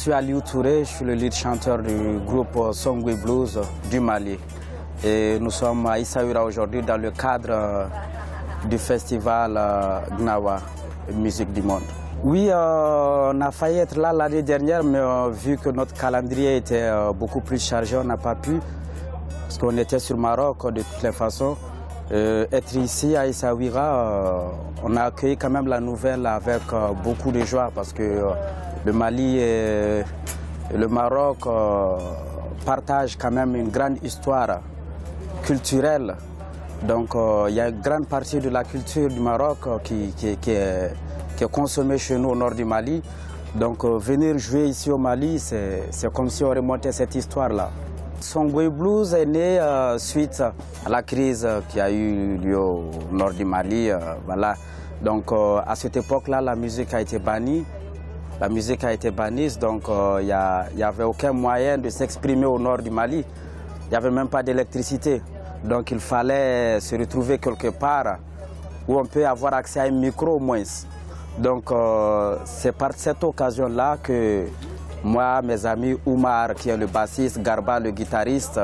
suis Aliou Touré, je suis le lead chanteur du groupe Songwe Blues du Mali. Et nous sommes à Essaouira aujourd'hui dans le cadre du festival Gnawa, Musique du Monde. Oui, on a failli être là l'année dernière, mais vu que notre calendrier était beaucoup plus chargé, on n'a pas pu, parce qu'on était sur Maroc de toutes les façons. Être ici à Essaouira, on a accueilli quand même la nouvelle avec beaucoup de joie, parce que le Mali et le Maroc partagent quand même une grande histoire culturelle. Donc il y a une grande partie de la culture du Maroc qui est consommée chez nous au nord du Mali. Donc venir jouer ici au Mali, c'est comme si on remontait cette histoire-là. Songwe Blues est né suite à la crise qui a eu lieu au nord du Mali. Voilà. Donc à cette époque-là, la musique a été bannie. La musique a été bannie, donc il n'y avait aucun moyen de s'exprimer au nord du Mali. Il n'y avait même pas d'électricité. Donc il fallait se retrouver quelque part où on peut avoir accès à un micro au moins. Donc c'est par cette occasion-là que moi, mes amis Oumar, qui est le bassiste, Garba, le guitariste,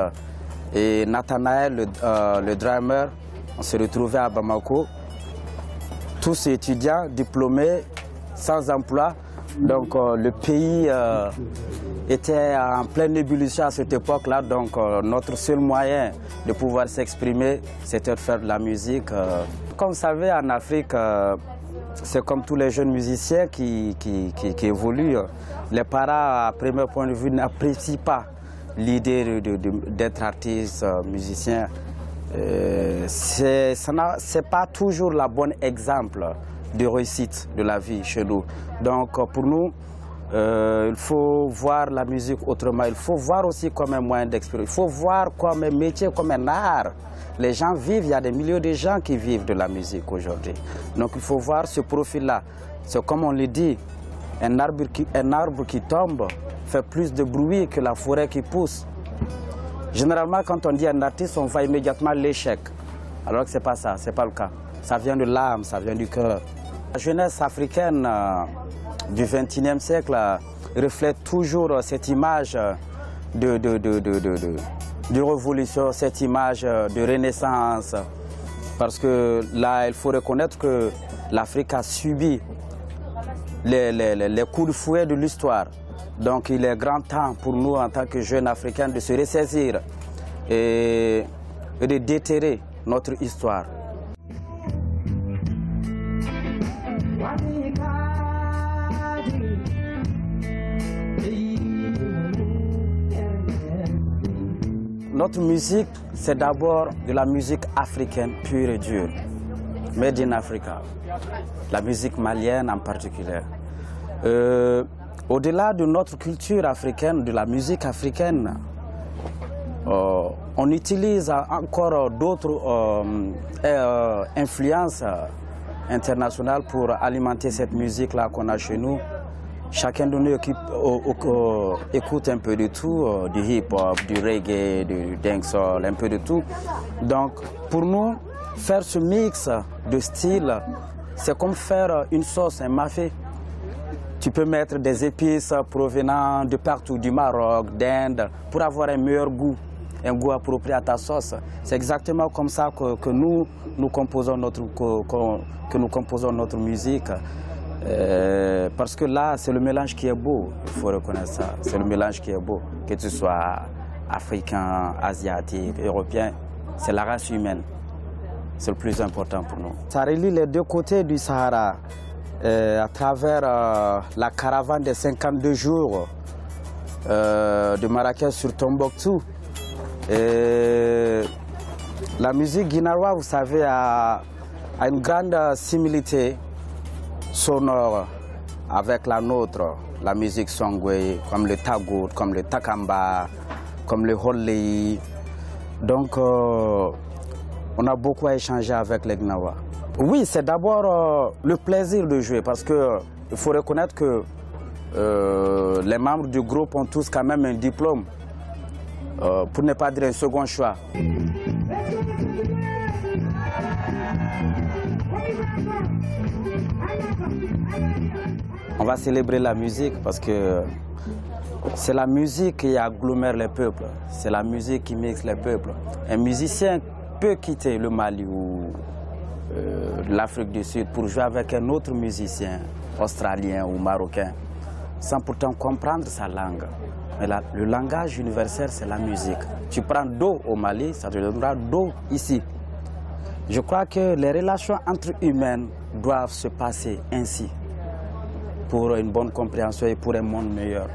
et Nathanaël, le drummer, on s'est retrouvés à Bamako. Tous étudiants, diplômés, sans emploi. Donc le pays était en pleine ébullition à cette époque-là. Donc notre seul moyen de pouvoir s'exprimer, c'était de faire de la musique. Comme vous savez, en Afrique, c'est comme tous les jeunes musiciens qui évoluent. Les parents, à premier point de vue, n'apprécient pas l'idée d'être artiste, musicien. Ce n'est pas toujours le bon exemple de réussite de la vie chez nous. Donc pour nous, il faut voir la musique autrement. Il faut voir aussi comme un moyen d'expérience. Il faut voir comme un métier, comme un art. Les gens vivent, il y a des millions de gens qui vivent de la musique aujourd'hui. Donc il faut voir ce profil-là. C'est comme on le dit, un arbre qui tombe fait plus de bruit que la forêt qui pousse. Généralement, quand on dit un artiste, on voit immédiatement l'échec. Alors que ce n'est pas ça, ce n'est pas le cas. Ça vient de l'âme, ça vient du cœur. La jeunesse africaine du XXIe siècle reflète toujours cette image de révolution, cette image de renaissance. Parce que là, il faut reconnaître que l'Afrique a subi les coups de fouet de l'histoire. Donc il est grand temps pour nous, en tant que jeunes Africains, de se ressaisir et de déterrer notre histoire. Notre musique, c'est d'abord de la musique africaine pure et dure, made in Africa, la musique malienne en particulier. Au-delà de notre culture africaine, de la musique africaine, on utilise encore d'autres influences internationales pour alimenter cette musique-là qu'on a chez nous. Chacun de nous écoute un peu de tout, du hip-hop, du reggae, du dancehall, un peu de tout. Donc pour nous, faire ce mix de styles, c'est comme faire une sauce, un mafé. Tu peux mettre des épices provenant de partout, du Maroc, d'Inde, pour avoir un meilleur goût, un goût approprié à ta sauce. C'est exactement comme ça que nous composons notre musique. Parce que là, c'est le mélange qui est beau, il faut reconnaître ça. C'est le mélange qui est beau, que tu sois africain, asiatique, européen, c'est la race humaine. C'est le plus important pour nous. Ça relie les deux côtés du Sahara, à travers la caravane des 52 jours de Marrakech sur Tombouctou. La musique guinawa, vous savez, a une grande similité sonore avec la nôtre, la musique songwe, comme le tagout, comme le takamba, comme le holei. Donc, on a beaucoup à échanger avec les Gnawa. Oui, c'est d'abord le plaisir de jouer, parce qu'il faut reconnaître que les membres du groupe ont tous quand même un diplôme, pour ne pas dire un second choix. On va célébrer la musique parce que C'est la musique qui agglomère les peuples, c'est la musique qui mixe les peuples. Un musicien peut quitter le Mali ou l'Afrique du Sud pour jouer avec un autre musicien, australien ou marocain, sans pourtant comprendre sa langue. Mais le langage universel, c'est la musique. Tu prends Do au Mali, ça te donnera Do ici. Je crois que les relations entre humaines doivent se passer ainsi pour une bonne compréhension et pour un monde meilleur.